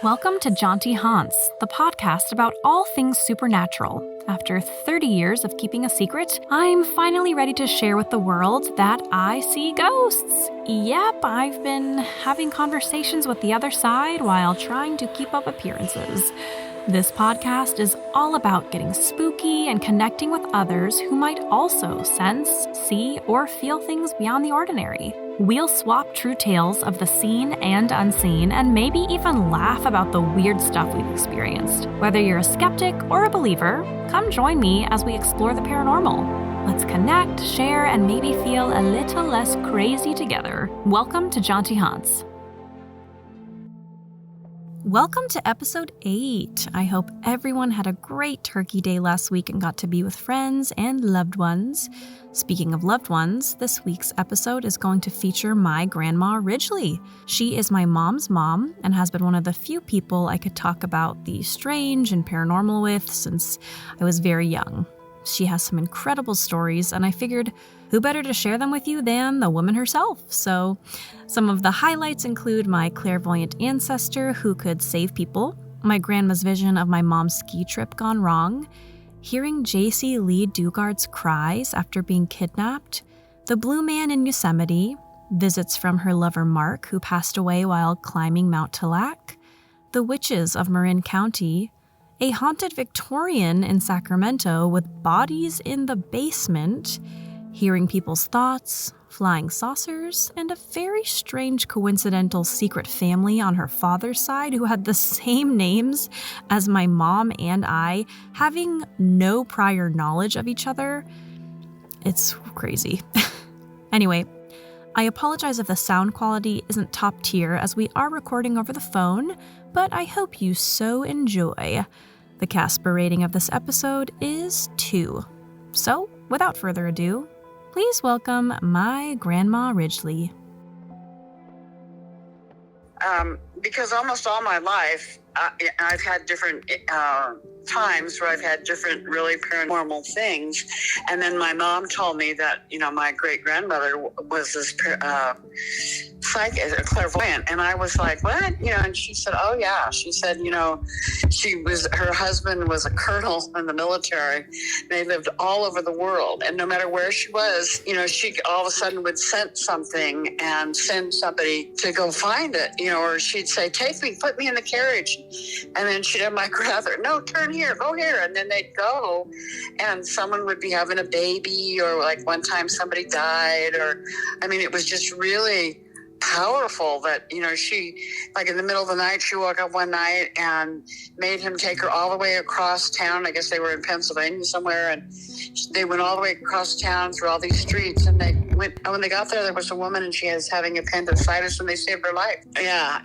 Welcome to Jaunty Haunts, the podcast about all things supernatural. After 30 years of keeping a secret, I'm finally ready to share with the world that I see ghosts. Yep, I've been having conversations with the other side while trying to keep up appearances. This podcast is all about getting spooky and connecting with others who might also sense, see, or feel things beyond the ordinary. We'll swap true tales of the seen and unseen, and maybe even laugh about the weird stuff we've experienced. Whether you're a skeptic or a believer, come join me as we explore the paranormal. Let's connect, share, and maybe feel a little less crazy together. Welcome to Jaunty Haunts. Welcome to episode 8. I hope everyone had a great turkey day last week and got to be with friends and loved ones. Speaking of loved ones, this week's episode is going to feature my grandma Ridgley. She is my mom's mom and has been one of the few people I could talk about the strange and paranormal with since I was very young. She has some incredible stories, and I figured who better to share them with you than the woman herself. So some of the highlights include my clairvoyant ancestor who could save people, my grandma's vision of my mom's ski trip gone wrong, hearing J.C. Lee Dugard's cries after being kidnapped, the Blue Man in Yosemite, visits from her lover Mark who passed away while climbing Mount Talac, the witches of Marin County, a haunted Victorian in Sacramento with bodies in the basement, hearing people's thoughts, flying saucers, and a very strange coincidental secret family on her father's side who had the same names as my mom and I, having no prior knowledge of each other. It's crazy. Anyway, I apologize if the sound quality isn't top tier as we are recording over the phone, but I hope you so enjoy. The CASPER rating of this episode is 2. So, without further ado, please welcome my Grandma Ridgley. Because almost all my life, I've had different times where I've had different really paranormal things. And then my mom told me that, my great-grandmother was this clairvoyant. And I was like, what? And she said, oh, yeah. She said, her husband was a colonel in the military. They lived all over the world. And no matter where she was, she all of a sudden would sense something and send somebody to go find it, or she'd say, take me, put me in the carriage. And then she'd have my grandmother, no, turn here, go here. And then they'd go and someone would be having a baby, or like one time somebody died, it was just really powerful that, she, like in the middle of the night, she woke up one night and made him take her all the way across town. I guess they were in Pennsylvania somewhere, and they went all the way across town through all these streets, and when they got there was a woman, and she was having appendicitis, and they saved her life. Yeah,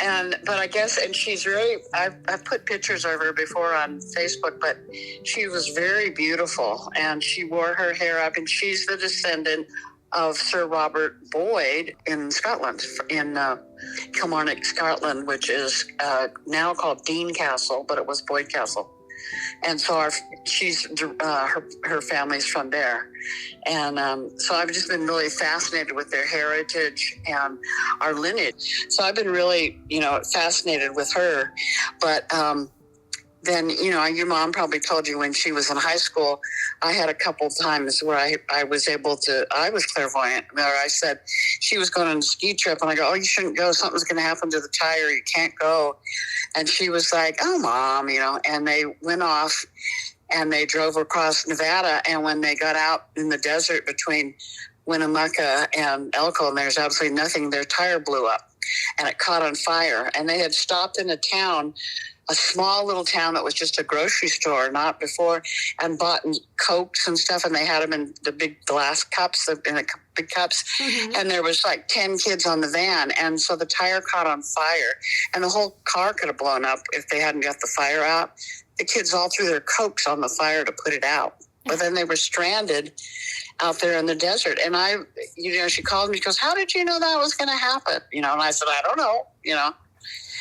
but I guess, and she's really, I've put pictures of her before on Facebook, but she was very beautiful, and she wore her hair up, and she's the descendant of Sir Robert Boyd in Scotland, in Kilmarnock, Scotland, which is now called Dean Castle, but it was Boyd Castle. And so her family's from there. And so I've just been really fascinated with their heritage and our lineage. So I've been really, fascinated with her. But then, your mom probably told you when she was in high school, I had a couple times where I was clairvoyant, where I said she was going on a ski trip, and I go, oh, you shouldn't go. Something's going to happen to the tire. You can't go. And she was like, oh, Mom, and they went off and they drove across Nevada. And when they got out in the desert between Winnemucca and Elko, and there's absolutely nothing, their tire blew up and it caught on fire. And they had stopped in a small little town that was just a grocery store, not before, and bought Cokes and stuff, and they had them in the big glass cups, in the big cups, and there was like 10 kids on the van, and so the tire caught on fire, and the whole car could have blown up if they hadn't got the fire out. The kids all threw their Cokes on the fire to put it out, but then they were stranded out there in the desert, and she called me, she goes, how did you know that was going to happen? And I said, I don't know,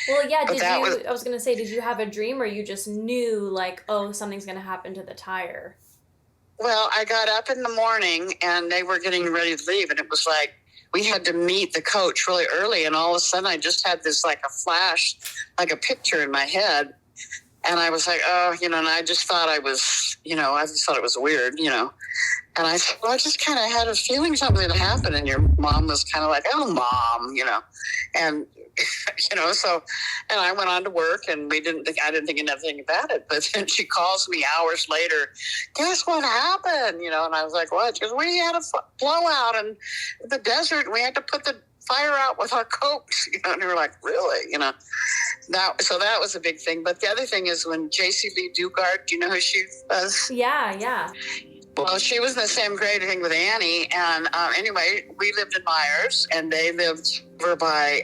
Well, yeah, I was going to say, did you have a dream, or you just knew, like, oh, something's going to happen to the tire? Well, I got up in the morning, and they were getting ready to leave, and it was like, we had to meet the coach really early. And all of a sudden I just had this like a flash, like a picture in my head. And I was like, oh, and I just thought I just thought it was weird, And I said, well, I just kind of had a feeling something had happened. And your mom was kind of like, oh, Mom, And, so, and I went on to work, and I didn't think anything about it. But then she calls me hours later, guess what happened? And I was like, what? She goes, we had a blowout in the desert, and we had to put the fire out with our coats, and we were like, really? So that was a big thing. But the other thing is when J.C. Lee Dugard, do you know who she was? Yeah. Well, she was in the same grade, I think, with Annie. And anyway, we lived in Myers, and they lived over by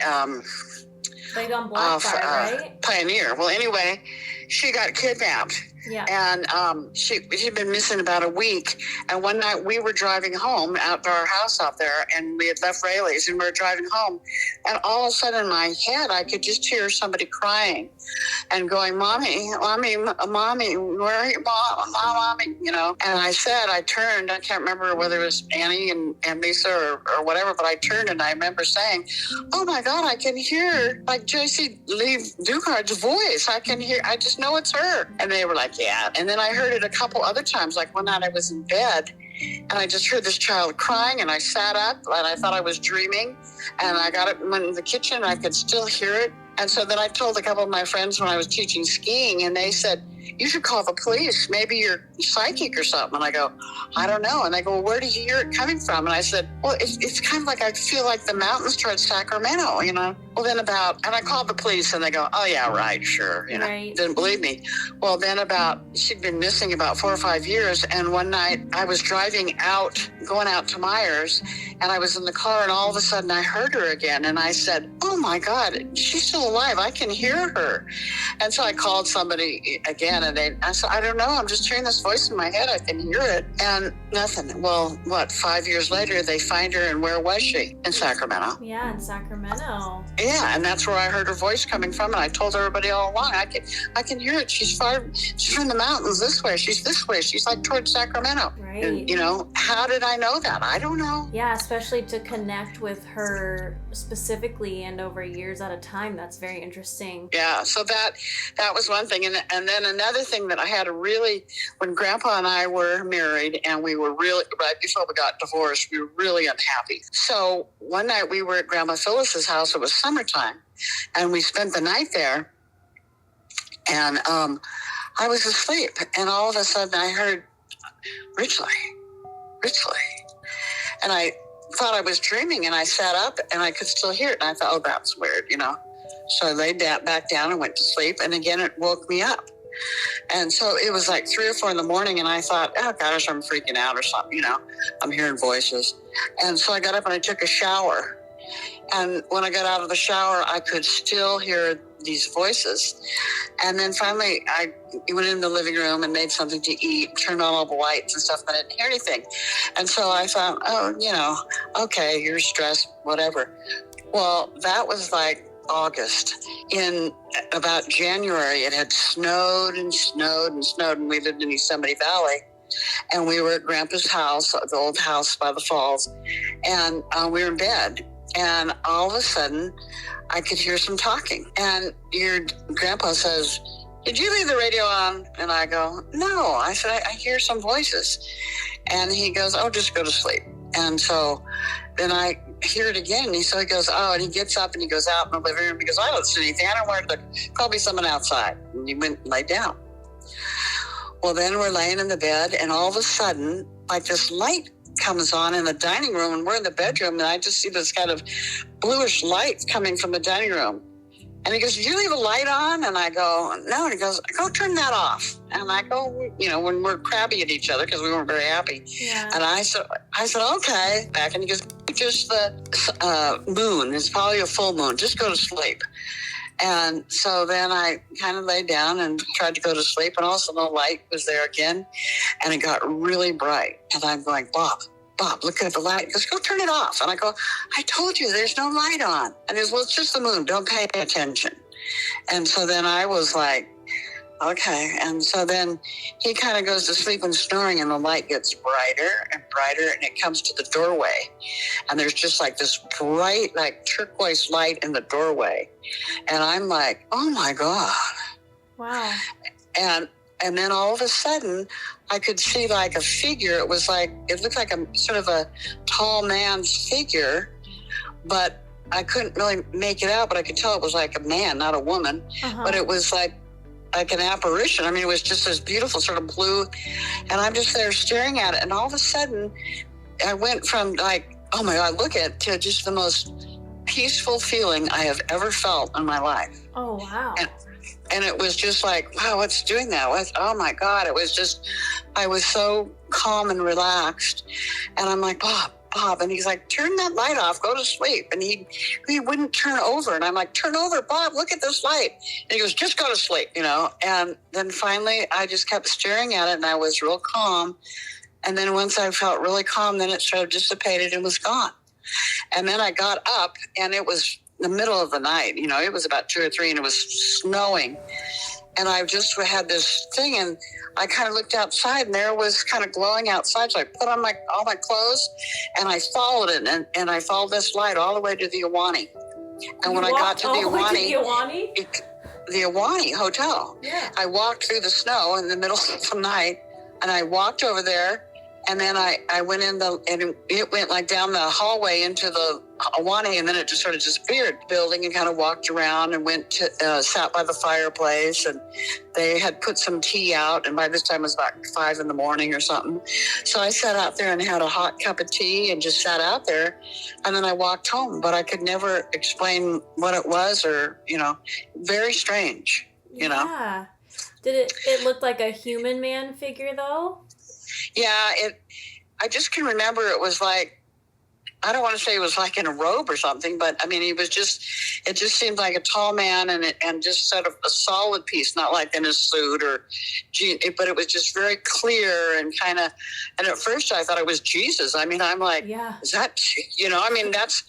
like on Blackfire, right? Pioneer. Well, anyway, she got kidnapped. Yeah. And she'd been missing about a week. And one night we were driving home out to our house out there, and we had left Rayleigh's, and we were driving home. And all of a sudden in my head, I could just hear somebody crying and going, Mommy, where are you, Mommy? And I turned, I can't remember whether it was Annie and Lisa or whatever, but I turned and I remember saying, oh my God, I can hear like J.C. Lee Dugard's voice. I just know it's her. And they were like, yeah. And then I heard it a couple other times. Like one night I was in bed and I just heard this child crying, and I sat up and I thought I was dreaming, and I got up, went in the kitchen, and I could still hear it. And so then I told a couple of my friends when I was teaching skiing, and they said, you should call the police. Maybe you're psychic or something. And I go, I don't know. And they go, well, where do you hear it coming from? And I said, well, it's kind of like I feel like the mountains towards Sacramento, Well, then and I called the police, and they go, oh, yeah, right, sure. Right. Didn't believe me. Well, then she'd been missing about 4 or 5 years. And one night I was going out to Myers, and I was in the car, and all of a sudden I heard her again. And I said, oh my God, she's still alive. I can hear her. And so I called somebody again, and I said, I don't know. I'm just hearing this voice in my head. I can hear it. And nothing. Well, 5 years later, they find her, and where was she? In Sacramento. Yeah, in Sacramento. Yeah, and that's where I heard her voice coming from, and I told everybody all along, I can hear it. She's from the mountains this way. She's this way. She's like towards Sacramento. Right. And, how did I know that? I don't know. Yeah, especially to connect with her specifically and over years at a time. That's very interesting. Yeah, so that was one thing. And then another thing that I had when Grandpa and I were married, and we were really, right before we got divorced, we were really unhappy. So one night we were at Grandma Phyllis's house. It was summertime, and we spent the night there. And I was asleep, and all of a sudden I heard Ridgley. And I thought I was dreaming, and I sat up, and I could still hear it. And I thought, oh, that's weird, So I laid back down and went to sleep, and again it woke me up. And so it was like 3 or 4 in the morning, and I thought, oh gosh, I'm freaking out or something, I'm hearing voices. And so I got up and I took a shower. And when I got out of the shower, I could still hear these voices. And then finally, I went in the living room and made something to eat, turned on all the lights and stuff, but I didn't hear anything. And so I thought, oh, okay, you're stressed, whatever. Well, that was like August. In about January, it had snowed and snowed and snowed, and we lived in Yosemite Valley. And we were at Grandpa's house, the old house by the falls, and we were in bed. And all of a sudden, I could hear some talking. And your Grandpa says, did you leave the radio on? And I go, no. I said, I hear some voices. And he goes, oh, just go to sleep. And so then I hear it again. And so he goes, oh, and he gets up and he goes out in the living room because I don't see anything. I don't want to, probably someone outside. And he went and lay down. Well, then we're laying in the bed, and all of a sudden, like this light comes on in the dining room, and we're in the bedroom, and I just see this kind of bluish light coming from the dining room. And he goes, did you leave a light on? And I go, no. And he goes, go turn that off. And I go, when we're crabby at each other because we weren't very happy. Yeah. And I said, okay. Back, and he goes, just the moon. It's probably a full moon. Just go to sleep. And so then I kind of laid down and tried to go to sleep, and also the light was there again, and it got really bright. And I'm going, Bob, look at the light. He goes, go turn it off. And I go, I told you there's no light on. And he goes, well, it's just the moon. Don't pay attention. And so then I was like, Okay. And so then he kind of goes to sleep and snoring, and the light gets brighter and brighter, and it comes to the doorway. And there's just like this bright, like turquoise light in the doorway. And I'm like, oh my God. Wow. And then all of a sudden, I could see like a figure. It looked like a sort of a tall man's figure, but I couldn't really make it out, but I could tell it was like a man, not a woman. But it was like an apparition. I mean, it was just this beautiful sort of blue, and I'm just there staring at it. And all of a sudden, I went from like, oh my God, look at, to just the most peaceful feeling I have ever felt in my life. Oh, wow. And it was just like, wow, what's doing that? Oh my God. It was just, I was so calm and relaxed. And I'm like, Bob. And he's like, turn that light off, go to sleep. And he wouldn't turn over. And I'm like, turn over, Bob, look at this light. And he goes, just go to sleep, And then finally I just kept staring at it, and I was real calm. And then once I felt really calm, then it sort of dissipated and was gone. And then I got up, and it was the middle of the night. It was about 2 or 3, and it was snowing. And I just had this thing, and I kind of looked outside, and there was kind of glowing outside. So I put on all my clothes, and I followed it, and I followed this light all the way to the Awani. And when I got to the Awani Hotel, I walked through the snow in the middle of the night, and I walked over there. And then I went and it went like down the hallway into the Awani, and then it just sort of disappeared. Building, and kind of walked around and went to sat by the fireplace, and they had put some tea out, and by this time it was about 5 a.m. or something. So I sat out there and had a hot cup of tea and just sat out there, and then I walked home. But I could never explain what it was, or very strange. Yeah. Did it look like a human man figure though? Yeah, I just can remember it was like, I don't want to say it was like in a robe or something, but I mean, it just seemed like a tall man, and just sort of a solid piece, not like in a suit or jean, but it was just very clear and and at first I thought it was Jesus. I mean, I'm like, is that, I mean, that's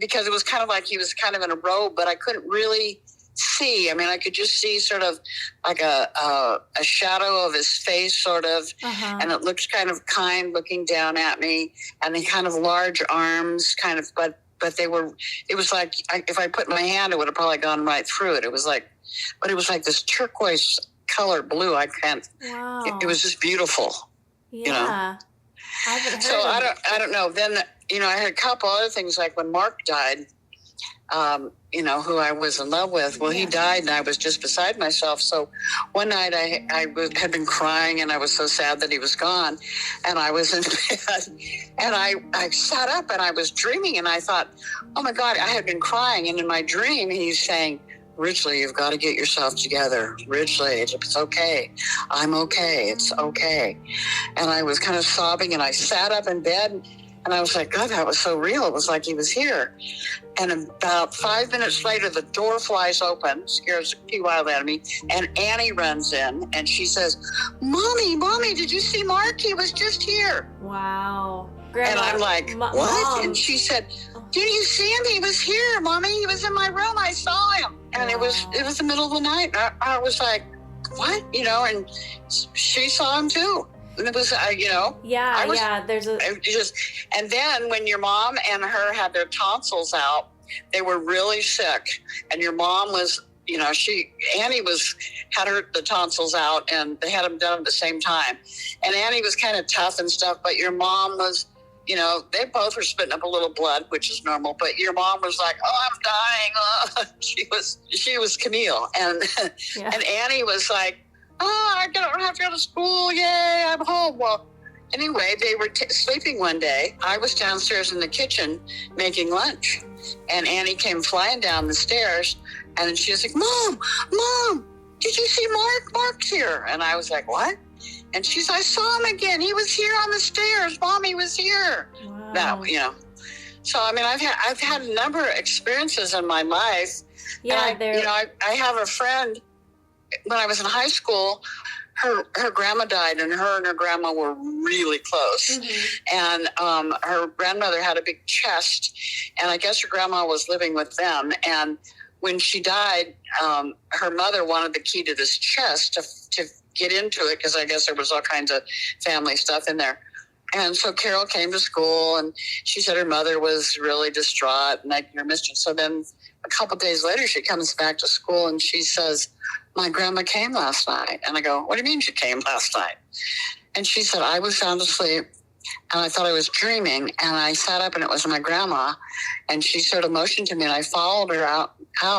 because it was kind of like he was kind of in a robe, but I couldn't really see. I mean, I could just see sort of like a shadow of his face, sort of, and it looked kind of kind looking down at me, and the kind of large arms, kind of, but it was like, if I put my hand, it would have probably gone right through it. It was like this turquoise color blue. I can't. Wow. It was just beautiful. Yeah. I haven't heard. So I don't know. Then I had a couple other things, like when Mark died. Who I was in love with. Well, he died, and I was just beside myself. So one night I had been crying, and I was so sad that he was gone. And I was in bed, and I sat up, and I was dreaming, and I thought, oh my God, I had been crying. And in my dream, he's saying, Ridgley, you've got to get yourself together. Ridgley, it's okay. I'm okay. It's okay. And I was kind of sobbing, and I sat up in bed, and I was like, God, that was so real. It was like he was here. And about 5 minutes later, the door flies open, scares the pea wild out of me, and Annie runs in, and she says, Mommy, did you see Mark? He was just here. Wow. Grandma, and I'm like, what? Mom. And she said, did you see him? He was here, Mommy. He was in my room. I saw him. And it was the middle of the night. I was like, what? And she saw him too. And it was, there's and then when your mom and her had their tonsils out, they were really sick. And your mom was, Annie had the tonsils out, and they had them done at the same time. And Annie was kind of tough and stuff, but your mom was, they both were spitting up a little blood, which is normal. But your mom was like, oh, I'm dying. She was Camille. And, and Annie was like, oh, I don't have to go to school. Yay, I'm home. Well, anyway, they were sleeping one day. I was downstairs in the kitchen making lunch, and Annie came flying down the stairs, and she was like, Mom, did you see Mark? Mark's here. And I was like, what? And she's, I saw him again. He was here on the stairs. Mom, he was here. Wow. Now, So, I mean, I've had a number of experiences in my life. Yeah, and I have a friend. When I was in high school, her grandma died, and her grandma were really close. And her grandmother had a big chest, and I guess her grandma was living with them. And when she died, her mother wanted the key to this chest to get into it, because I guess there was all kinds of family stuff in there. And so Carol came to school, and she said her mother was really distraught and like her mistress. So then a couple of days later, she comes back to school and she says, "My grandma came last night." And I go, "What do you mean she came last night?" And she said, "I was sound asleep and I thought I was dreaming, and I sat up and it was my grandma, and she sort of motioned to me, and I followed her out,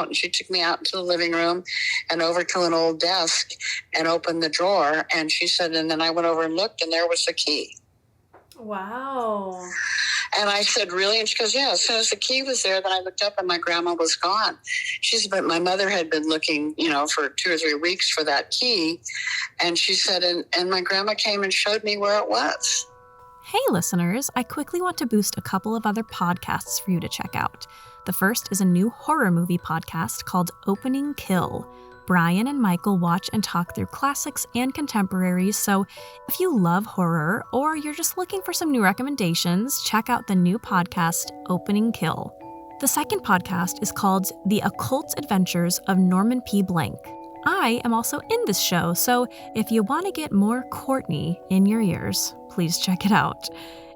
and she took me out into the living room and over to an old desk and opened the drawer." And she said, and then I went over and looked, and there was the key. Wow. And I said, "Really?" And she goes, "Yeah." As soon as the key was there, then I looked up and my grandma was gone. She said, "But my mother had been looking, for 2 or 3 weeks for that key." And she said, and my grandma came and showed me where it was. Hey listeners, I quickly want to boost a couple of other podcasts for you to check out. The first is a new horror movie podcast called Opening Kill. Brian and Michael watch and talk through classics and contemporaries, so if you love horror or you're just looking for some new recommendations, check out the new podcast, Opening Kill. The second podcast is called The Occult Adventures of Norman P. Blank. I am also in this show, so if you want to get more Courtney in your ears, please check it out.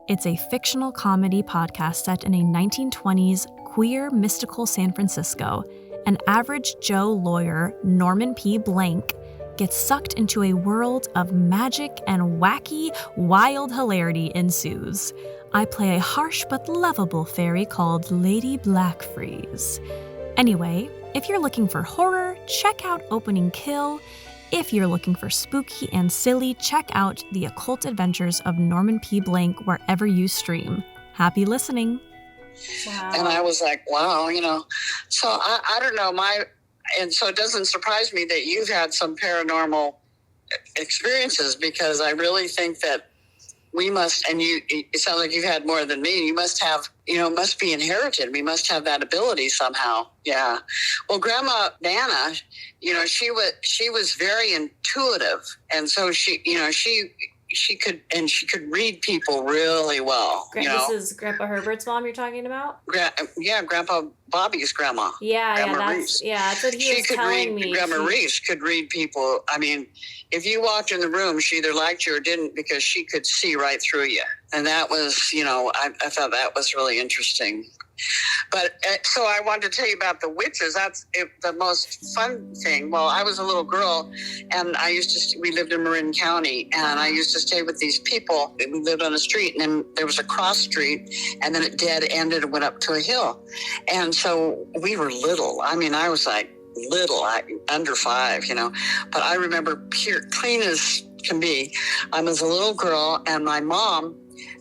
It's a fictional comedy podcast set in a 1920s queer mystical San Francisco. An average Joe lawyer, Norman P. Blank, gets sucked into a world of magic and wacky, wild hilarity ensues. I play a harsh but lovable fairy called Lady Blackfreeze. Anyway, if you're looking for horror, check out Opening Kill. If you're looking for spooky and silly, check out The Occult Adventures of Norman P. Blank wherever you stream. Happy listening. Wow. And I was like, wow, So I don't know, and so it doesn't surprise me that you've had some paranormal experiences, because I really think that we must, and it sounds like you've had more than me, you must have, must be inherited. We must have that ability somehow. Yeah. Well, Grandma Nana, she was very intuitive. And so she could read people really well. This is Grandpa Herbert's mom you're talking about? Grandpa Bobby's grandma. That's what he was telling me. Grandma Reese could read people. I mean, if you walked in the room, she either liked you or didn't, because she could see right through you. And that was, I thought that was really interesting. But so I wanted to tell you about the witches. That's the most fun thing. Well, I was a little girl, and we lived in Marin County, and I used to stay with these people. We lived on a street, and then there was a cross street, and then it dead ended and went up to a hill. And so we were little. I mean, I was like little, under 5, But I remember clean as can be. I was a little girl, and my mom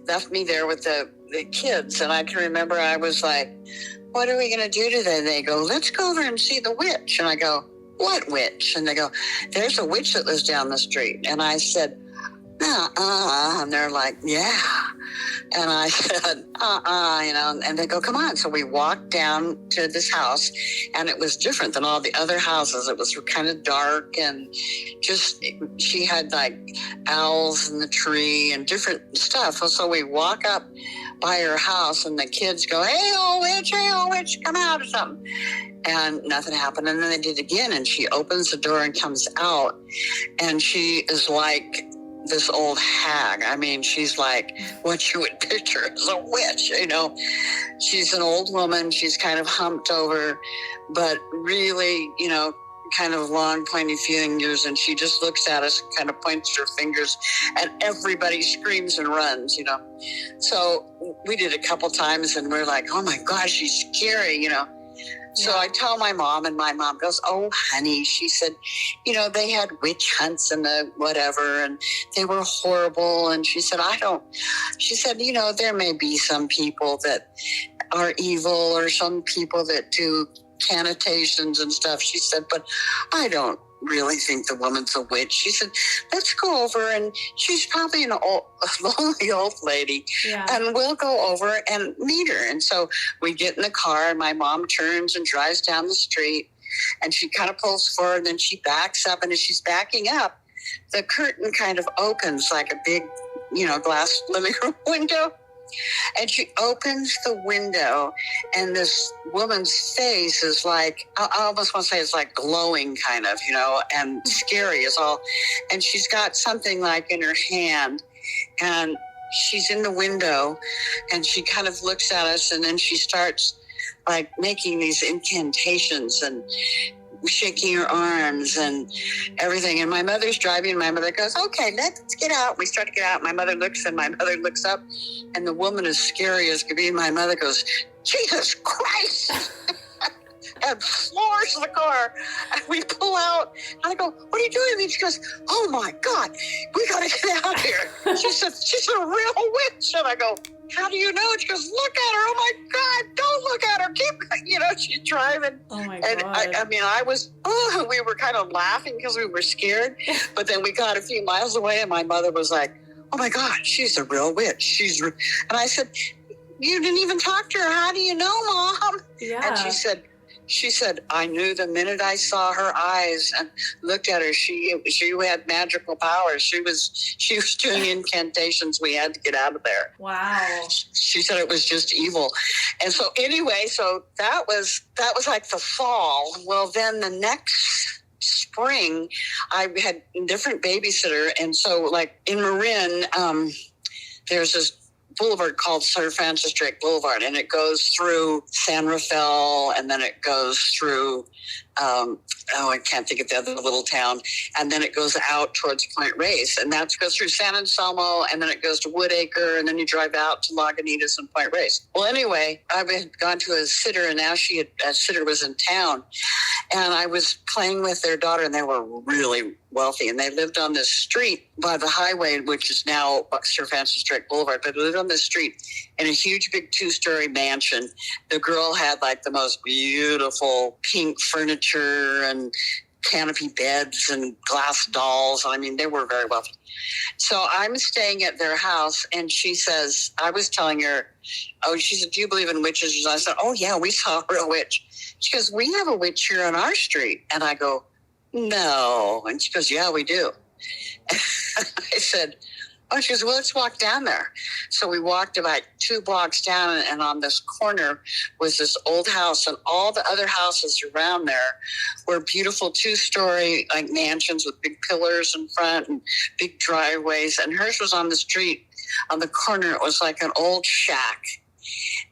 left me there with the kids, and I can remember I was like, "What are we going to do today?" They go, "Let's go over and see the witch." And I go, "What witch?" And they go, "There's a witch that lives down the street." And I said, and they're like, "Yeah." And I said, and they go, "Come on." So we walked down to this house, and it was different than all the other houses. It was kind of dark, and she had like owls in the tree and different stuff. So we walk up by her house, and the kids go, hey, old witch, come out," or something. And nothing happened. And then they did again, and she opens the door and comes out, and she is like this old hag. I mean, she's like what you would picture as a witch, She's an old woman. She's kind of humped over, but really, kind of long, pointy fingers. And she just looks at us and kind of points her fingers, and everybody screams and runs, So we did a couple times, and we're like, oh my gosh, she's scary, So I tell my mom, and my mom goes, "Oh, honey," she said, "they had witch hunts and whatever, and they were horrible." And she said, "There may be some people that are evil, or some people that do canitations and stuff." She said, "But I don't really think the woman's a witch." She said, "Let's go over, and she's probably a lonely old lady, and we'll go over and meet her." And so we get in the car, and my mom turns and drives down the street, and she kind of pulls forward, and then she backs up, and as she's backing up, the curtain kind of opens like a big, glass living room window. And she opens the window, and this woman's face is like, I almost want to say it's like glowing kind of, and scary as all. And she's got something like in her hand, and she's in the window, and she kind of looks at us, and then she starts like making these incantations and shaking her arms and everything. And my mother's driving, and my mother goes, okay, let's get out. We start to get out. My mother looks, and my mother looks up, and the woman is scary as could be. My mother goes, Jesus Christ, and floors the car. And we pull out, and I go, what are you doing? And she goes, oh my God, we got to get out here. She said, she's a real witch. And I go, how do you know? And she goes, look at her. Oh my God, don't look at her. Keep, she's driving. Oh my God. And we were kind of laughing because we were scared. But then we got a few miles away, and my mother was like, oh my God, she's a real witch. And I said, you didn't even talk to her. How do you know, Mom? Yeah. And she said, I knew the minute I saw her eyes and looked at her, she had magical powers. She was doing incantations. We had to get out of there. Wow. She said it was just evil. And so anyway, that was like the fall. Well, then the next spring, I had a different babysitter. And so like in Marin, there's this boulevard called Sir Francis Drake Boulevard, and it goes through San Rafael, and then it goes through I can't think of the other little town, and then it goes out towards Point Reyes, and that goes through San Anselmo, and then it goes to Woodacre, and then you drive out to Lagunitas and Point Reyes. Well, anyway, I had gone to a sitter, and now a sitter was in town, and I was playing with their daughter, and they were really wealthy, and they lived on this street by the highway, which is now Sir Francis Drake Boulevard, but they lived on this street in a huge, big 2-story mansion. The girl had like the most beautiful pink furniture and canopy beds and glass dolls. I mean, they were very wealthy. So I'm staying at their house, and she says, I was telling her, she said, do you believe in witches? And I said, oh yeah, we saw a real witch. She goes, we have a witch here on our street. And I go, no. And she goes, yeah, we do. I said, oh, she goes, well, let's walk down there. So we walked about 2 blocks down, and on this corner was this old house, and all the other houses around there were beautiful 2-story like mansions with big pillars in front and big driveways. And hers was on the street. On the corner, it was like an old shack.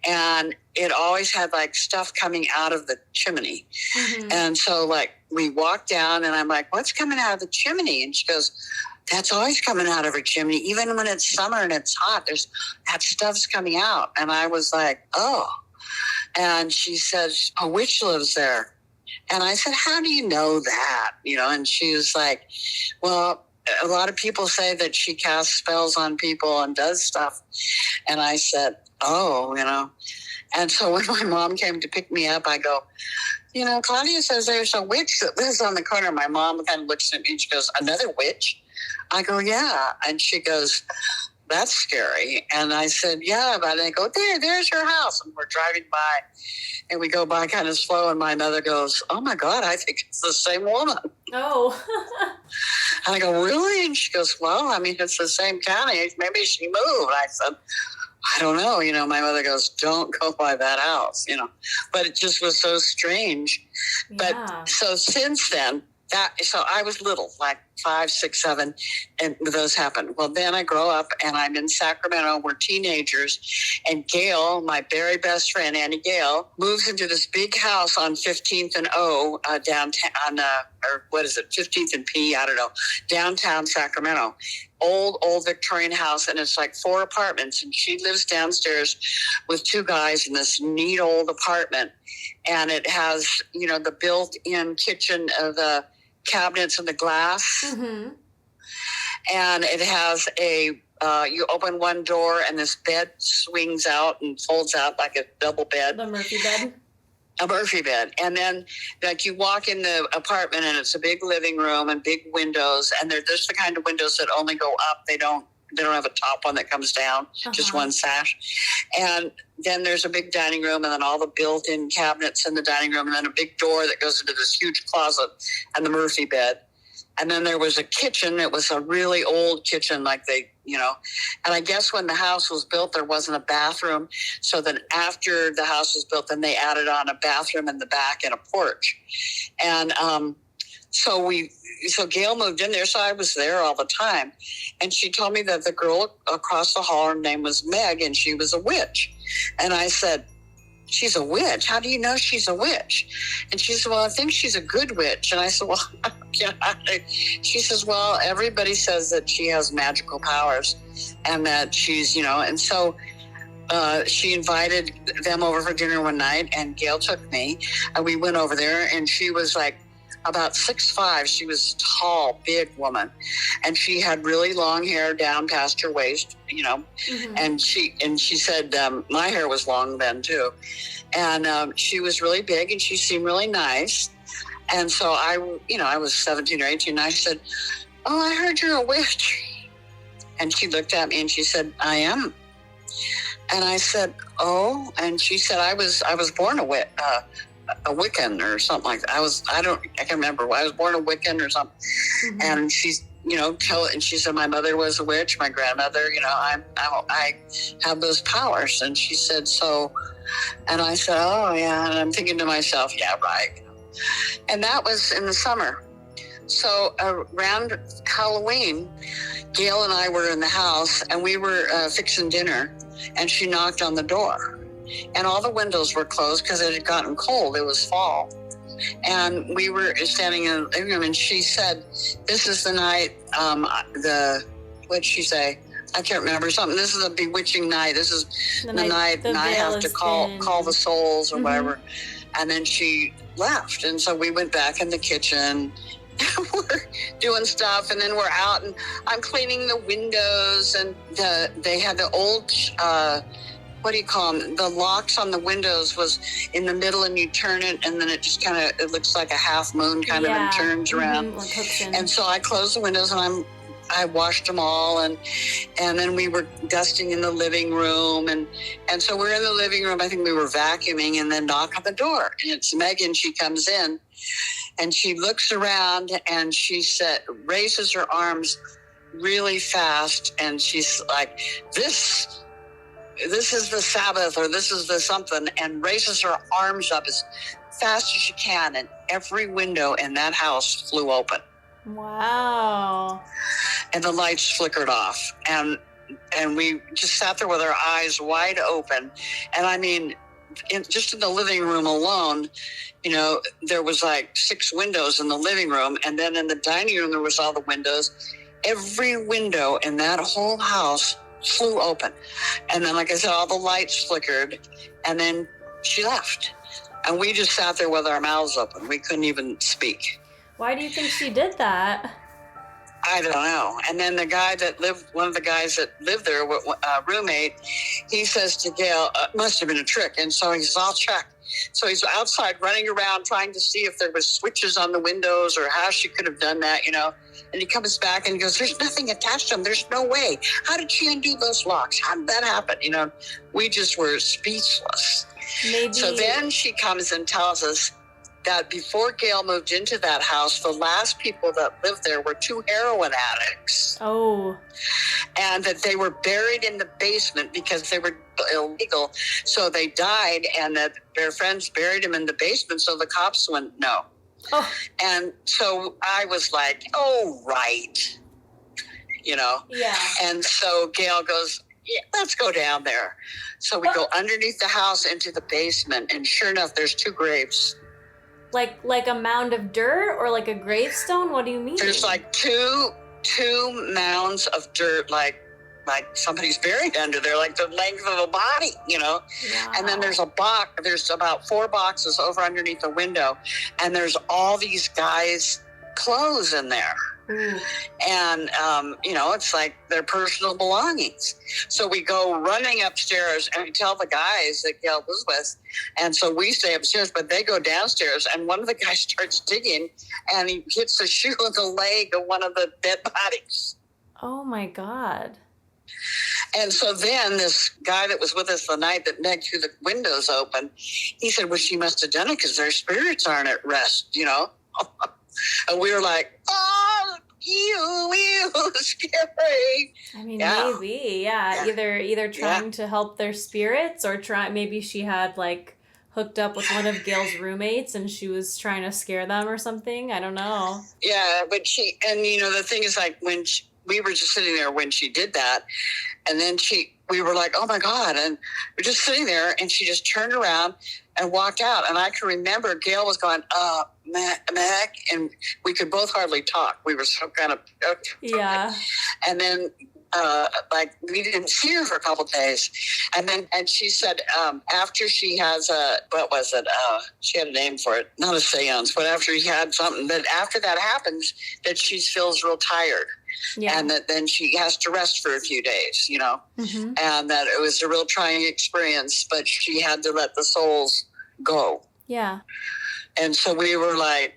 And it always had like stuff coming out of the chimney. Mm-hmm. And so like we walked down, and I'm like, what's coming out of the chimney? And she goes, that's always coming out of her chimney. Even when it's summer and it's hot, that stuff's coming out. And I was like, oh. And she says, a witch lives there. And I said, how do you know that? And she was like, well, a lot of people say that she casts spells on people and does stuff. And I said, oh, And so when my mom came to pick me up, I go, Claudia says there's a witch that lives on the corner. My mom kind of looks at me and she goes, another witch? I go, yeah. And she goes, that's scary. And I said, yeah. But I go, there's your house. And we're driving by, and we go by kind of slow. And my mother goes, oh my God, I think it's the same woman. Oh. And I go, really? And she goes, well, I mean, it's the same county. Maybe she moved. I said, I don't know. My mother goes, don't go by that house, But it just was so strange. Yeah. But so since then, so I was little, like 5, 6, 7, and those happened. Well, then I grow up, and I'm in Sacramento. We're teenagers, and Gail, my very best friend, Annie Gail, moves into this big house on 15th and O downtown, or what is it, 15th and P, I don't know, downtown Sacramento. Old Victorian house, and it's like 4 apartments, and she lives downstairs with 2 guys in this neat old apartment, and it has, the built-in kitchen of the cabinets and the glass. Mm-hmm. And it has you open one door, and this bed swings out and folds out like a double bed. The Murphy bed? A Murphy bed. And then like you walk in the apartment, and it's a big living room and big windows, and they're just the kind of windows that only go up. They don't have a top one that comes down, just one sash. And then there's a big dining room, and then all the built-in cabinets in the dining room, and then a big door that goes into this huge closet, and the Murphy bed. And then there was a kitchen. It was a really old kitchen, like they And I guess when the house was built, there wasn't a bathroom. So then after the house was built, then they added on a bathroom in the back and a porch. And so Gail moved in there, so I was there all the time. And she told me that the girl across the hall, her name was Meg, and she was a witch. And I said, she's a witch? How do you know she's a witch? And she said, well, I think she's a good witch. And I said, well, she says, well, everybody says that she has magical powers and that she's, and so she invited them over for dinner one night, and Gail took me, and we went over there, and she was like about 6'5". She was a tall, big woman, and she had really long hair down past her waist, mm-hmm. and she said my hair was long then too, and she was really big, and she seemed really nice. And so I was 17 or 18, and I said, oh, I heard you're a witch. And she looked at me and she said, I am. And I said, oh. And she said, I was born a Wiccan or something like that. I can't remember. I was born a Wiccan or something. Mm-hmm. And she's, and she said, my mother was a witch, my grandmother, I have those powers. And she said, so, and I said, oh yeah. And I'm thinking to myself, yeah, right. And that was in the summer. So around Halloween, Gail and I were in the house, and we were fixing dinner, and she knocked on the door. And all the windows were closed because it had gotten cold. It was fall. And we were standing in the living room, and she said, this is the night, what'd she say? I can't remember something. This is a bewitching night. This is the night and I have to call the souls or mm-hmm. whatever. And then she left. And so we went back in the kitchen. We're doing stuff, and then we're out, and I'm cleaning the windows, and they had the old what do you call them? The locks on the windows was in the middle, and you turn it, and then it just kind of, it looks like a half moon kind of, and turns around. Mm-hmm, like hooks in. And so I closed the windows, and I washed them all, and then we were dusting in the living room, and so we're in the living room. I think we were vacuuming, and then knock on the door, and it's Megan. She comes in, and she looks around, and she raises her arms really fast, and she's like, this is the Sabbath, or this is the something, and raises her arms up as fast as she can, and every window in that house flew open. Wow. And the lights flickered off, and we just sat there with our eyes wide open. And I mean, just in the living room alone, there was like 6 windows in the living room, and then in the dining room there was all the windows. Every window in that whole house flew open. And then, like I said, all the lights flickered, and then she left. And we just sat there with our mouths open. We couldn't even speak. Why do you think she did that? I don't know. And then one of the guys that lived there, roommate, he says to Gail, must have been a trick. And so he says, I'll check. So he's outside running around trying to see if there was switches on the windows or how she could have done that, And he comes back and he goes, there's nothing attached to them. There's no way. How did she undo those locks? How did that happen? We just were speechless. Maybe. So then she comes and tells us that before Gail moved into that house, the last people that lived there were 2 heroin addicts. Oh. And that they were buried in the basement because they were illegal. So they died, and that their friends buried them in the basement. So the cops went, no. Oh. And so I was like, oh, right. Yeah. And so Gail goes, yeah, let's go down there. So we go underneath the house into the basement, and sure enough, there's 2 graves. Like a mound of dirt or like a gravestone? What do you mean? There's like two mounds of dirt, like somebody's buried under there, like the length of a body, Wow. And then there's there's about 4 boxes over underneath the window, and there's all these guys' clothes in there. Ooh. And, it's like their personal belongings. So we go running upstairs, and we tell the guys that Gail was with. And so we stay upstairs, but they go downstairs, and one of the guys starts digging, and he hits a shoe in the leg of one of the dead bodies. Oh my God. And so then this guy that was with us the night that Meg threw the windows open, he said, well, she must have done it because their spirits aren't at rest, And we were like, oh, ew, scary. I mean, maybe, yeah. Either trying to help their spirits or maybe she had like hooked up with one of Gail's roommates and she was trying to scare them or something. I don't know. Yeah, but the thing is, like, we were just sitting there when she did that, and then we were like, oh my God, and we're just sitting there, and she just turned around and walked out, and I can remember Gail was going, Mac, and we could both hardly talk. We were so kind of, and then we didn't see her for a couple of days. And she said, after she has she had a name for it, not a seance, but after she had something, that after that happens, that she feels real tired. Yeah. And that then she has to rest for a few days, mm-hmm. and that it was a real trying experience, but she had to let the souls go. Yeah. And so we were like,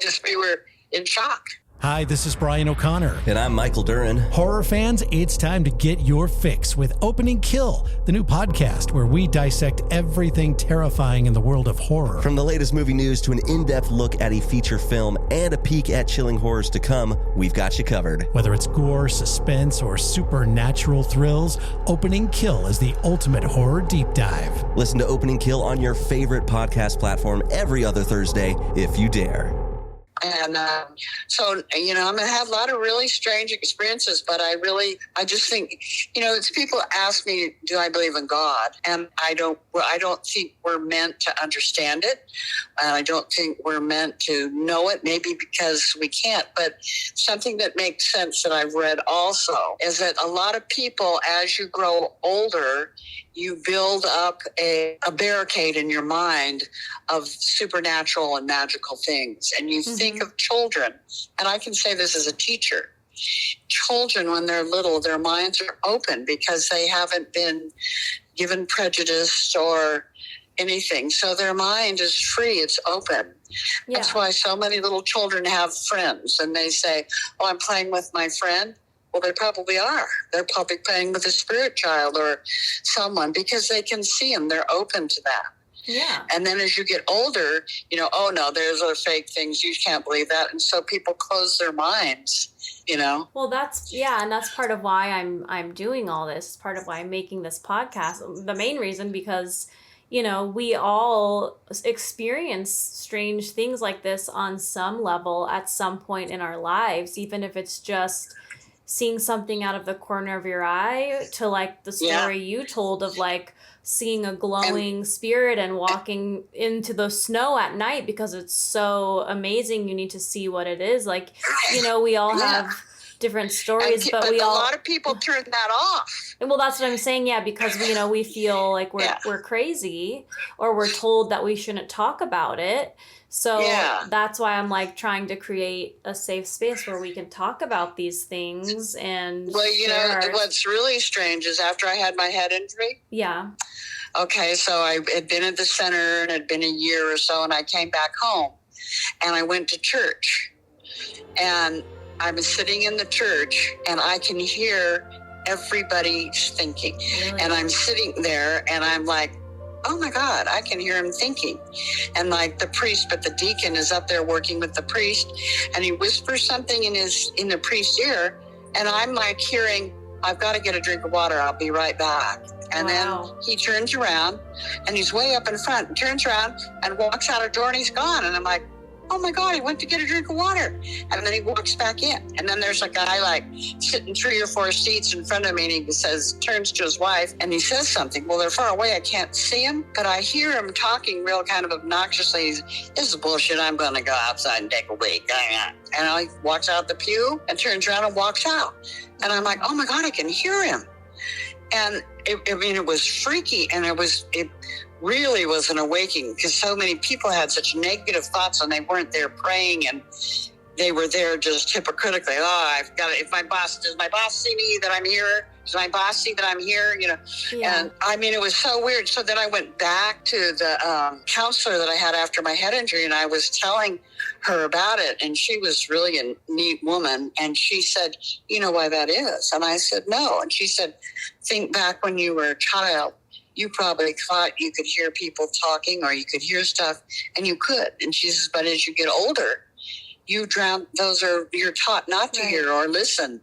just we were in shock. Hi, this is Brian O'Connor. And I'm Michael Duran. Horror fans, it's time to get your fix with Opening Kill, the new podcast where we dissect everything terrifying in the world of horror. From the latest movie news to an in-depth look at a feature film and a peek at chilling horrors to come, we've got you covered. Whether it's gore, suspense, or supernatural thrills, Opening Kill is the ultimate horror deep dive. Listen to Opening Kill on your favorite podcast platform every other Thursday, if you dare. And so, I'm going to have a lot of really strange experiences, but I just think, it's people ask me, do I believe in God? And I don't think we're meant to understand it. And I don't think we're meant to know it, maybe because we can't. But something that makes sense that I've read also is that a lot of people, as you grow older, you build up a barricade in your mind of supernatural and magical things. And you think of children, and I can say this as a teacher, children, when they're little, their minds are open because they haven't been given prejudice or anything. So their mind is free. It's open. Yeah. That's why so many little children have friends, and they say, oh, I'm playing with my friend. Well, they probably are. They're probably playing with a spirit child or someone because they can see them. They're open to that. Yeah. And then as you get older, oh no, there's other fake things. You can't believe that. And so people close their minds, Well, that's part of why I'm doing all this. Part of why I'm making this podcast. The main reason because, we all experience strange things like this on some level at some point in our lives, even if it's just seeing something out of the corner of your eye to like the story you told of like seeing a glowing spirit and walking into the snow at night because it's but amazing. You need to see what it is. Like, we all have different stories, but a lot of people turn that off. Well, that's what I'm saying. Yeah. Because we feel like we're crazy or we're told that we shouldn't talk about it. So that's why I'm like trying to create a safe space where we can talk about these things. And what's really strange is after I had my head injury. Yeah. Okay, so I had been at the center and it had been a year or so, and I came back home and I went to church, and I was sitting in the church and I can hear everybody thinking. Really? And I'm sitting there and I'm like, oh my God, I can hear him thinking. And like the priest, but the deacon is up there working with the priest, and he whispers something in the priest's ear, and I'm like hearing, I've got to get a drink of water, I'll be right back. And then he turns around and he's way up in front and turns around and walks out a door and he's gone. And I'm like, oh my God, he went to get a drink of water. And then he walks back in. And then there's a guy like sitting 3 or 4 seats in front of me, and he turns to his wife and he says something. Well, they're far away. I can't see him, but I hear him talking real kind of obnoxiously. This is bullshit. I'm going to go outside and take a leak. And he walks out the pew and turns around and walks out. And I'm like, oh my God, I can hear him. And it was freaky, and it really was an awakening because so many people had such negative thoughts, and they weren't there praying, and they were there just hypocritically. Oh, does my boss see me that I'm here? Does my boss see that I'm here? And it was so weird. So then I went back to the counselor that I had after my head injury, and I was telling her about it, and she was really a neat woman, and she said, you know why that is? And I said, no. And she said, think back when you were a child you probably thought you could hear people talking or you could hear stuff, and you could. And she says, but as you get older, you drown. You're taught not to hear or listen.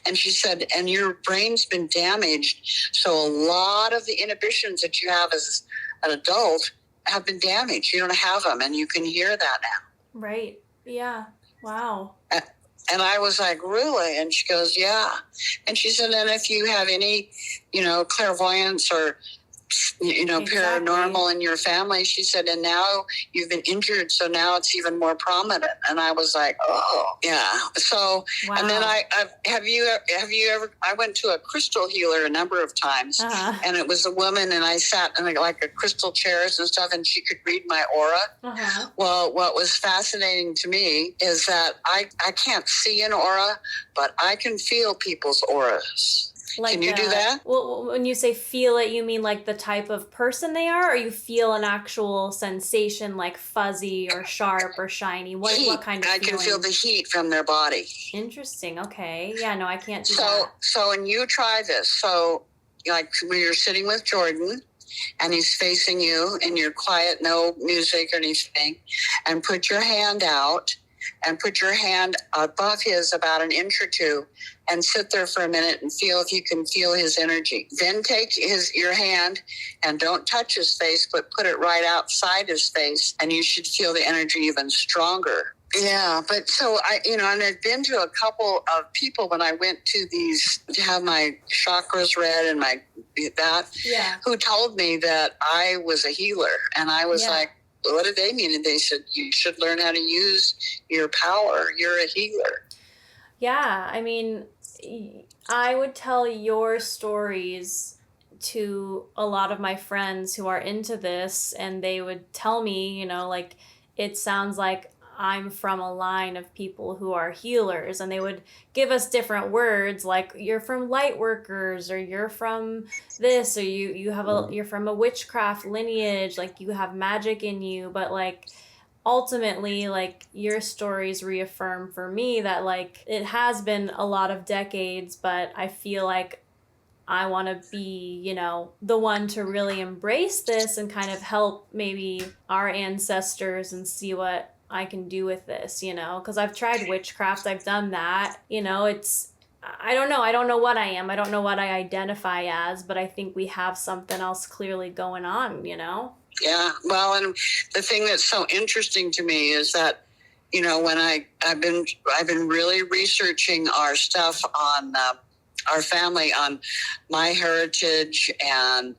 And she said, and your brain's been damaged. So a lot of the inhibitions that you have as an adult have been damaged. You don't have them, and you can hear that now. Right. Yeah. Wow. And I was like, really? And she goes, yeah. And she said, and if you have any, clairvoyance or, paranormal in your family, she said, and now you've been injured, so now it's even more prominent. And I was like, oh, yeah. So, wow. And then have you ever, I went to a crystal healer a number of times, and it was a woman, and I sat in like a crystal chairs and stuff, and she could read my aura. Well, what was fascinating to me is that I can't see an aura, but I can feel people's auras. Can you do that? Well, when you say feel it, you mean like the type of person they are, or you feel an actual sensation like fuzzy or sharp or shiny? What kind of I can feel the heat from their body. Interesting. Okay. Yeah, no, I can't do that. So, and you try this. So, like when you're sitting with Jordan and he's facing you and you're quiet, no music or anything, and put your hand out and put your hand above his about an inch or two and sit there for a minute and feel if you can feel his energy. Then take your hand and don't touch his face, but put it right outside his face, and you should feel the energy even stronger. Yeah, but so and I've been to a couple of people when I went to these to have my chakras read and who told me that I was a healer, and I was like, what did they mean? And they said, you should learn how to use your power. You're a healer. Yeah, I mean, I would tell your stories to a lot of my friends who are into this, and they would tell me, like, it sounds like I'm from a line of people who are healers, and they would give us different words like you're from light workers, or you're from this, or you're from a witchcraft lineage, like you have magic in you. But like ultimately, like your stories reaffirm for me that like it has been a lot of decades, but I feel like I want to be, the one to really embrace this and kind of help maybe our ancestors and see what I can do with this, because I've tried witchcraft. I've done that. I don't know what I am. I don't know what I identify as, but I think we have something else clearly going on, Yeah. Well, and the thing that's so interesting to me is that, when I've been really researching our stuff on our family, on my heritage, and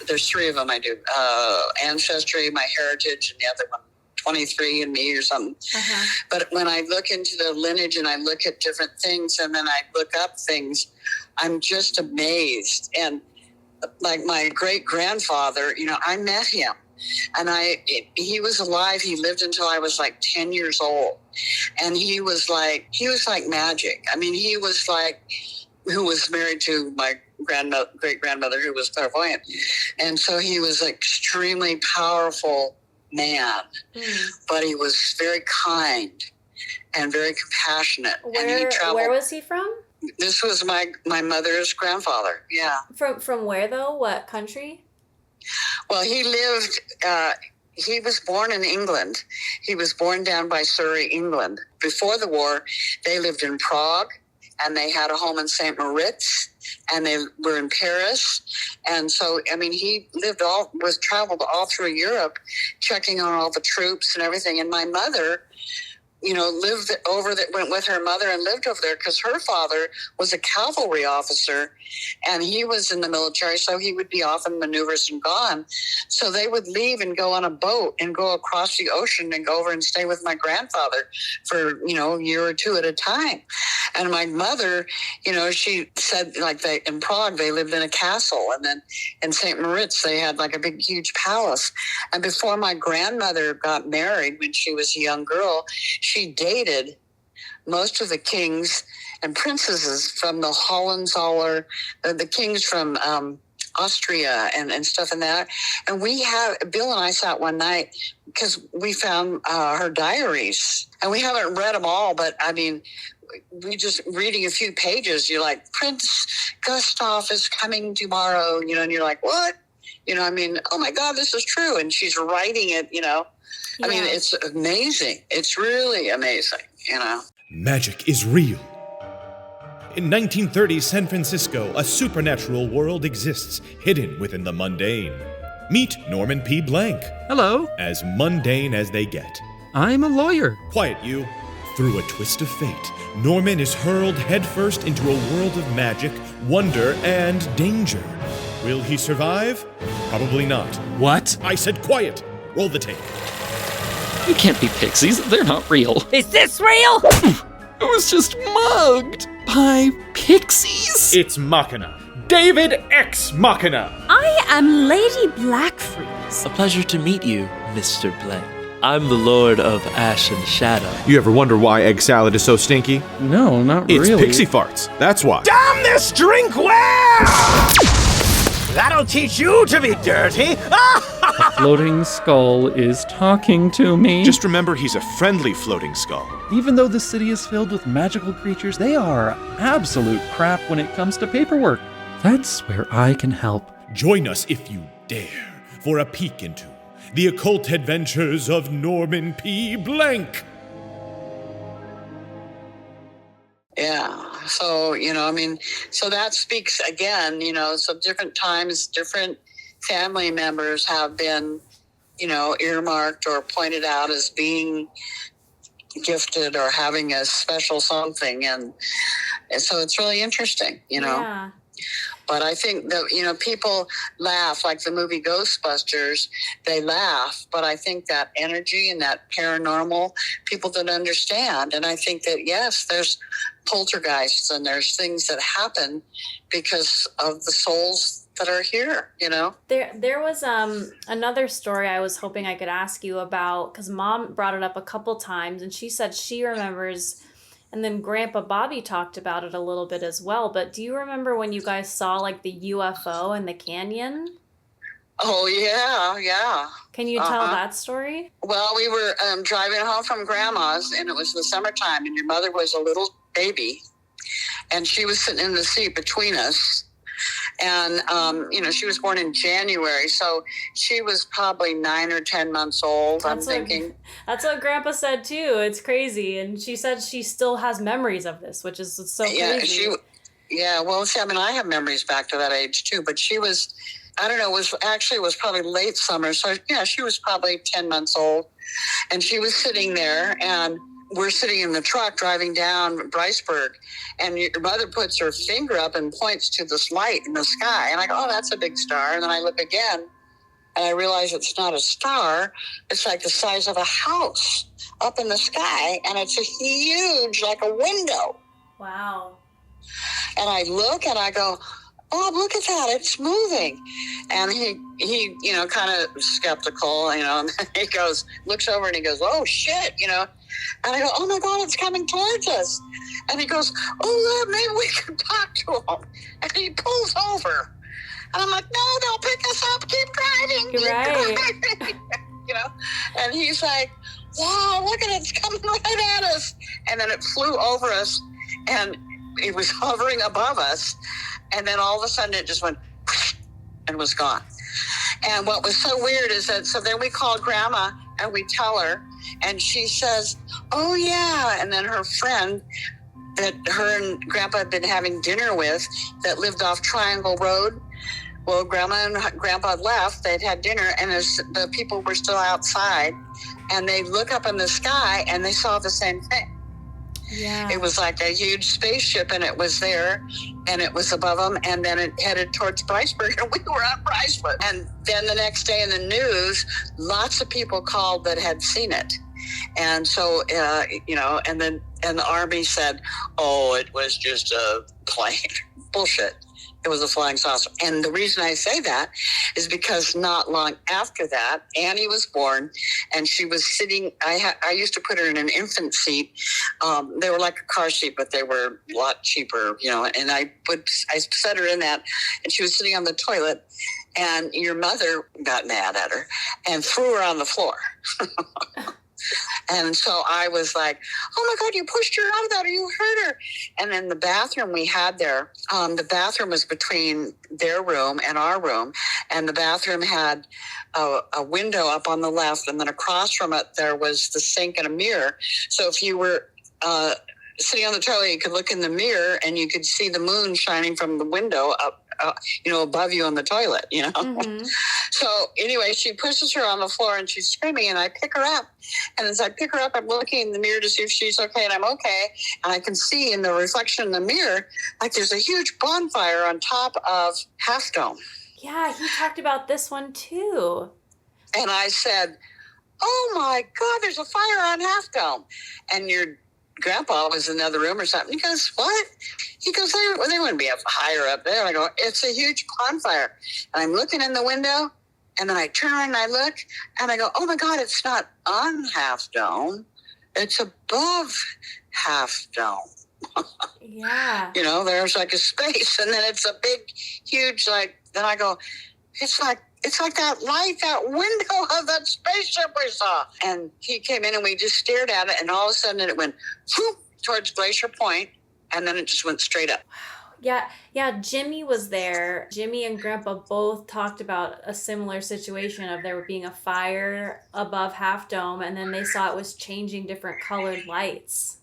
there's 3 of them I do, Ancestry, my heritage, and the other one 23 and me or something. But when I look into the lineage and I look at different things and then I look up things, I'm just amazed. And like my great grandfather, I met him, and he was alive. He lived until I was like 10 years old, and he was like magic. I mean, he was like, who was married to my great grandmother, who was clairvoyant, and so he was an extremely powerful man, but he was very kind and very compassionate. And he traveled. Where was he from? This was my mother's grandfather. Yeah. From where though? What country? Well, he lived. He was born in England. He was born down by Surrey, England. Before the war, they lived in Prague, and they had a home in St. Moritz, and they were in Paris. And so, I mean, he traveled all through Europe, checking on all the troops and everything. And my mother, went with her mother and lived over there because her father was a cavalry officer, and he was in the military, so he would be off in maneuvers and gone. So they would leave and go on a boat and go across the ocean and go over and stay with my grandfather for, a year or 2 at a time. And my mother, she said like in Prague, they lived in a castle. And then in St. Moritz, they had like a big, huge palace. And before my grandmother got married, when she was a young girl, she dated most of the kings and princesses from the Hohenzollern, the kings from Austria and stuff in that. And Bill and I sat one night because we found her diaries, and we haven't read them all, but I mean, we just reading a few pages, you're like, Prince Gustav is coming tomorrow, and you're like, what? I mean, oh my God, this is true. And she's writing it, I mean, it's amazing. It's really amazing, Magic is real. In 1930 San Francisco, a supernatural world exists, hidden within the mundane. Meet Norman P. Blank. Hello. As mundane as they get. I'm a lawyer. Quiet, you. Through a twist of fate, Norman is hurled headfirst into a world of magic, wonder, and danger. Will he survive? Probably not. What? I said quiet. Roll the tape. You can't be pixies. They're not real. Is this real? I was just mugged by pixies. It's Machina. David X Machina. I am Lady Blackfreeze. A pleasure to meet you, Mr. Blank. I'm the Lord of Ash and Shadow. You ever wonder why egg salad is so stinky? No, not It's really. pixie farts. That's why. Damn this drink well! That'll teach you to be dirty. A floating skull is talking to me. Just remember he's a friendly floating skull. Even though the city is filled with magical creatures, they are absolute crap when it comes to paperwork. That's where I can help. Join us if you dare for a peek into the occult adventures of Norman P. Blank. Yeah. So, so that speaks again, so different times, different family members have been, earmarked or pointed out as being gifted or having a special something. And so it's really interesting, Yeah. But I think that, people laugh, like the movie Ghostbusters, they laugh. But I think that energy and that paranormal, people don't understand. And I think that, yes, there's poltergeists and there's things that happen because of the souls that are here, There was another story I was hoping I could ask you about, because Mom brought it up a couple times, and she said she remembers. And then Grandpa Bobby talked about it a little bit as well. But do you remember when you guys saw like the UFO in the canyon? Oh, yeah. Can you tell that story? Well, we were driving home from Grandma's, and it was the summertime, and your mother was a little baby, and she was sitting in the seat between us. And, she was born in January, so she was probably 9 or 10 months old, I'm thinking. That's what Grandpa said, too. It's crazy. And she said she still has memories of this, which is so crazy. Well, see, I have memories back to that age, too. But she was, I don't know, it was probably late summer. So, yeah, she was probably 10 months old. And she was sitting there, and we're sitting in the truck driving down Bryceburg, and your mother puts her finger up and points to this light in the sky. And I go, oh, that's a big star. And then I look again, and I realize it's not a star. It's like the size of a house up in the sky, and it's a huge, like a window. Wow. And I look, and I go, Bob, look at that, it's moving. And he kind of skeptical, and he looks over and he goes, oh shit, and I go, oh my God, it's coming towards us. And he goes, oh, maybe we can talk to him. And he pulls over. And I'm like, no, they'll pick us up, keep driving. You're right. Driving. And he's like, wow, look at it, it's coming right at us. And then it flew over us, and it was hovering above us. And then all of a sudden it just went and was gone. And what was so weird is that, so then we called Grandma and we tell her, and she says, oh yeah. And then her friend that her and Grandpa had been having dinner with that lived off Triangle Road. Well, Grandma and Grandpa left, they'd had dinner, and the people were still outside, and they look up in the sky and they saw the same thing. Yeah. It was like a huge spaceship, and it was there, and it was above them, and then it headed towards Bryceburg, and we were on Bryceburg. And then the next day in the news, lots of people called that had seen it. And so, and the Army said, oh, it was just a plane. Bullshit. It was a flying saucer. And the reason I say that is because not long after that, Annie was born, and she was sitting, I used to put her in an infant seat. They were like a car seat, but they were a lot cheaper, and I set her in that, and she was sitting on the toilet, and your mother got mad at her and threw her on the floor. And so I was like, oh my God, you pushed her out of that, or you hurt her. And then the bathroom we had there, the bathroom was between their room and our room. And the bathroom had a window up on the left. And then across from it, there was the sink and a mirror. So if you were sitting on the toilet, you could look in the mirror and you could see the moon shining from the window up, above you on the toilet, Mm-hmm. So anyway, she pushes her on the floor and she's screaming, and I pick her up. And as I pick her up, I'm looking in the mirror to see if she's okay, and I'm okay. And I can see in the reflection in the mirror, like there's a huge bonfire on top of Half Dome. Yeah, he talked about this one too. And I said, oh my God, there's a fire on Half Dome. And your grandpa was in another room or something. He goes, what? He goes, they wouldn't be up higher up there. I go, it's a huge bonfire. And I'm looking in the window, and then I turn around and I look, and I go, oh my God, it's not on Half Dome. It's above Half Dome. Yeah. There's like a space, and then it's a big, huge, then I go, it's like that light, that window of that spaceship we saw. And he came in and we just stared at it, and all of a sudden it went whoop, towards Glacier Point, and then it just went straight up. Yeah, Jimmy was there. Jimmy and Grandpa both talked about a similar situation of there being a fire above Half Dome, and then they saw it was changing different colored lights.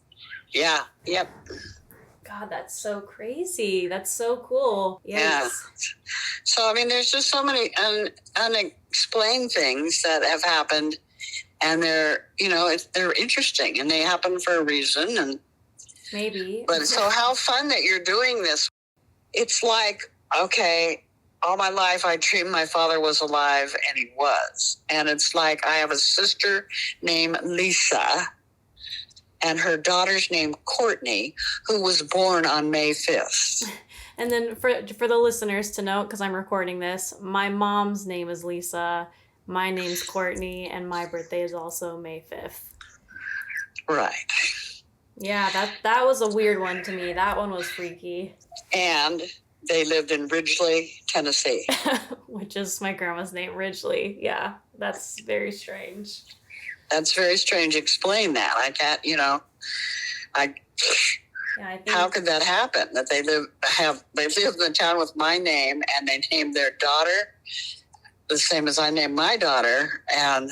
Yeah, yep. God, that's so crazy. That's so cool. Yes. Yeah. So, there's just so many unexplained things that have happened, and they're interesting, and they happen for a reason. And maybe. But so how fun that you're doing this. It's like, okay, all my life I dreamed my father was alive, and he was. And it's like I have a sister named Lisa, and her daughter's named Courtney, who was born on May 5th. And then for the listeners to know, because I'm recording this, my mom's name is Lisa, my name's Courtney, and my birthday is also May 5th. Right. Yeah, that was a weird one to me. That one was freaky. And they lived in Ridgley, Tennessee. Which is my grandma's name, Ridgley. Yeah, that's very strange. That's very strange. Explain that. I can't, I think, how could that happen? That they live in the town with my name, and they named their daughter the same as I named my daughter, and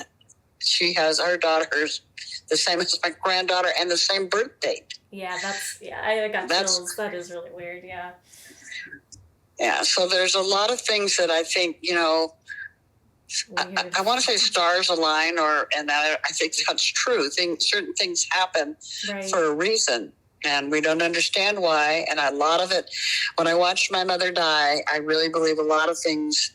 she has her daughter's the same as my granddaughter and the same birth date. Yeah, I got chills. That is really weird. Yeah. Yeah. So there's a lot of things that I think, I want to say stars align, and I think that's true. Certain things happen for a reason, and we don't understand why. And a lot of it, when I watched my mother die, I really believe a lot of things,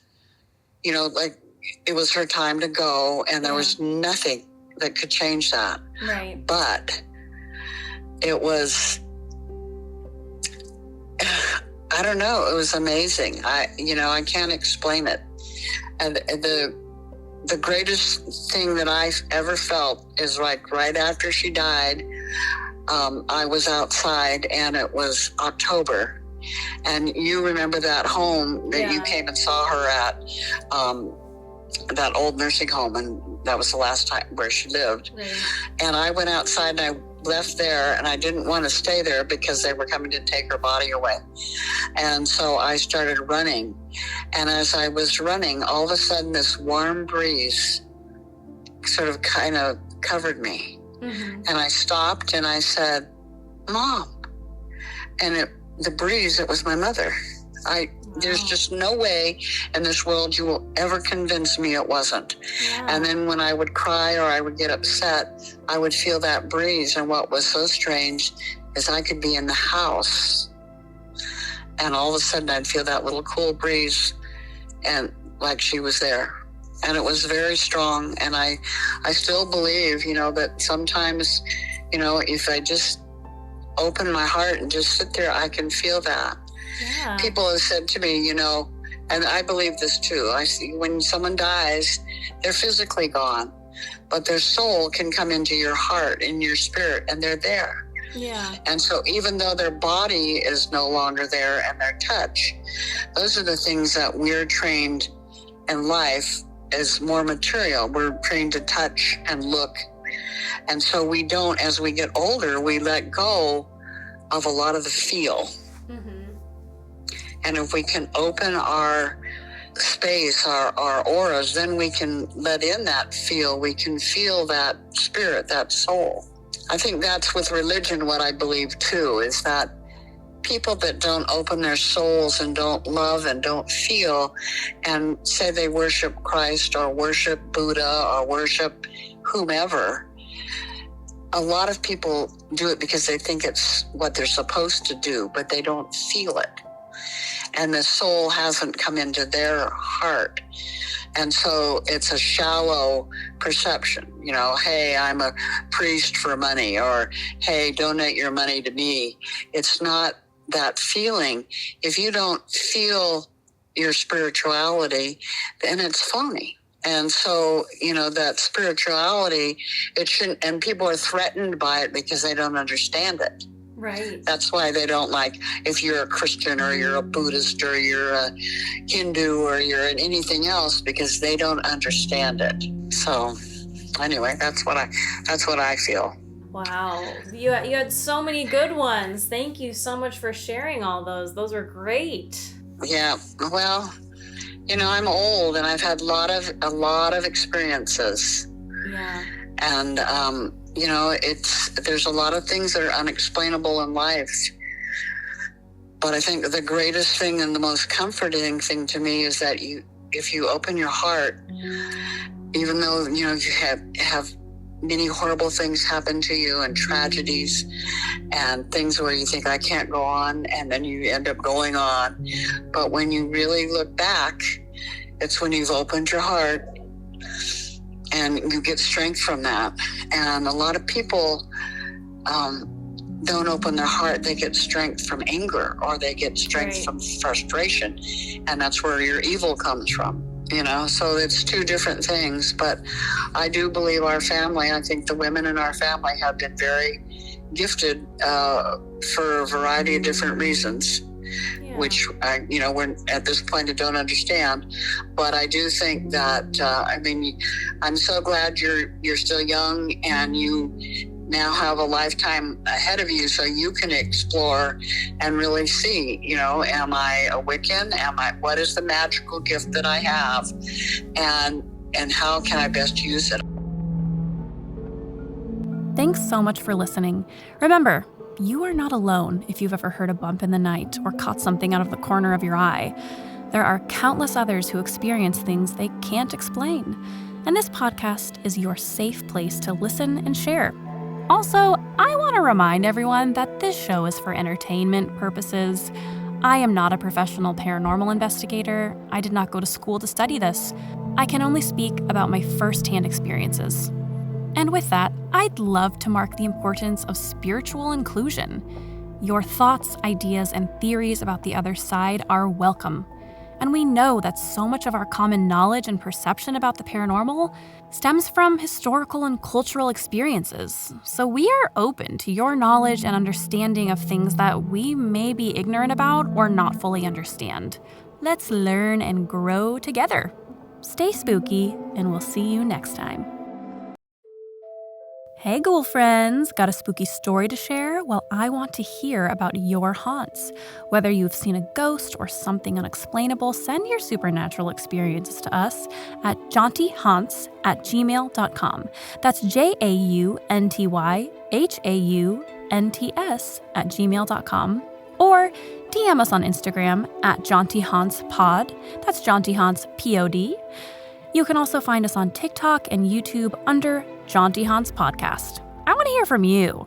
like it was her time to go, and there was nothing that could change that. Right. But it was, I don't know, it was amazing. I can't explain it. And the greatest thing that I've ever felt is like right after she died, I was outside, and it was October. And you remember that home that you came and saw her at, that old nursing home, and that was the last time where she lived. Right. And I went outside, and I left there, and I didn't want to stay there because they were coming to take her body away. And so I started running. And as I was running, all of a sudden this warm breeze sort of kind of covered me. Mm-hmm. And I stopped and I said, Mom. And the breeze, it was my mother. There's just no way in this world you will ever convince me it wasn't. Yeah. And then when I would cry or I would get upset, I would feel that breeze. And what was so strange is I could be in the house, and all of a sudden I'd feel that little cool breeze, and like she was there. And it was very strong. And I still believe, that sometimes, if I just open my heart and just sit there, I can feel that. Yeah. People have said to me, and I believe this too. I see when someone dies, they're physically gone, but their soul can come into your heart and your spirit, and they're there. Yeah. And so even though their body is no longer there and their touch, those are the things that we're trained in life as more material. We're trained to touch and look And so we don't, as we get older, we let go of a lot of the feel. And if we can open our space, our auras, then we can let in that feel. We can feel that spirit, that soul. I think that's with religion what I believe too, is that people that don't open their souls and don't love and don't feel and say they worship Christ or worship Buddha or worship whomever, a lot of people do it because they think it's what they're supposed to do, but they don't feel it. And the soul hasn't come into their heart. And so it's a shallow perception, you know, hey, I'm a priest for money, or hey, donate your money to me. It's not that feeling. If you don't feel your spirituality, then it's phony. And so, you know, that spirituality, it shouldn't, and people are threatened by it because they don't understand it. Right. That's why they don't like, if you're a Christian or you're a Buddhist or you're a Hindu or you're anything else, because they don't understand it. So anyway, that's what I feel. Wow. You had so many good ones. Thank you so much for sharing all those. Those were great. Yeah. Well, you know, I'm old and I've had a lot of experiences. Yeah. And, you know, there's a lot of things that are unexplainable in life. But I think the greatest thing and the most comforting thing to me is that if you open your heart, even though, you know, you have many horrible things happen to you and tragedies and things where you think, I can't go on, and then you end up going on. But when you really look back, it's when you've opened your heart and you get strength from that. And a lot of people don't open their heart. They get strength from anger, or they get strength from frustration. And that's where your evil comes from, you know? So it's two different things. But I do believe our family, I think the women in our family have been very gifted for a variety of different reasons. Yeah. Which you know, we're at this point I don't understand, but I do think that I mean, I'm so glad you're still young and you now have a lifetime ahead of you, so you can explore and really see, you know, am I a Wiccan? What is the magical gift that I have, and how can I best use it? Thanks so much for listening. Remember, you are not alone if you've ever heard a bump in the night or caught something out of the corner of your eye. There are countless others who experience things they can't explain. And this podcast is your safe place to listen and share. Also, I want to remind everyone that this show is for entertainment purposes. I am not a professional paranormal investigator. I did not go to school to study this. I can only speak about my firsthand experiences. And with that, I'd love to mark the importance of spiritual inclusion. Your thoughts, ideas, and theories about the other side are welcome. And we know that so much of our common knowledge and perception about the paranormal stems from historical and cultural experiences. So we are open to your knowledge and understanding of things that we may be ignorant about or not fully understand. Let's learn and grow together. Stay spooky, and we'll see you next time. Hey ghoul friends, got a spooky story to share? Well, I want to hear about your haunts. Whether you've seen a ghost or something unexplainable, send your supernatural experiences to us at jauntyhaunts@gmail.com. That's JAUNTYHAUNTS@gmail.com. Or DM us on Instagram at jauntyhauntspod. That's jauntyhaunts_POD. You can also find us on TikTok and YouTube under Jaunty Haunts Podcast. I want to hear from you.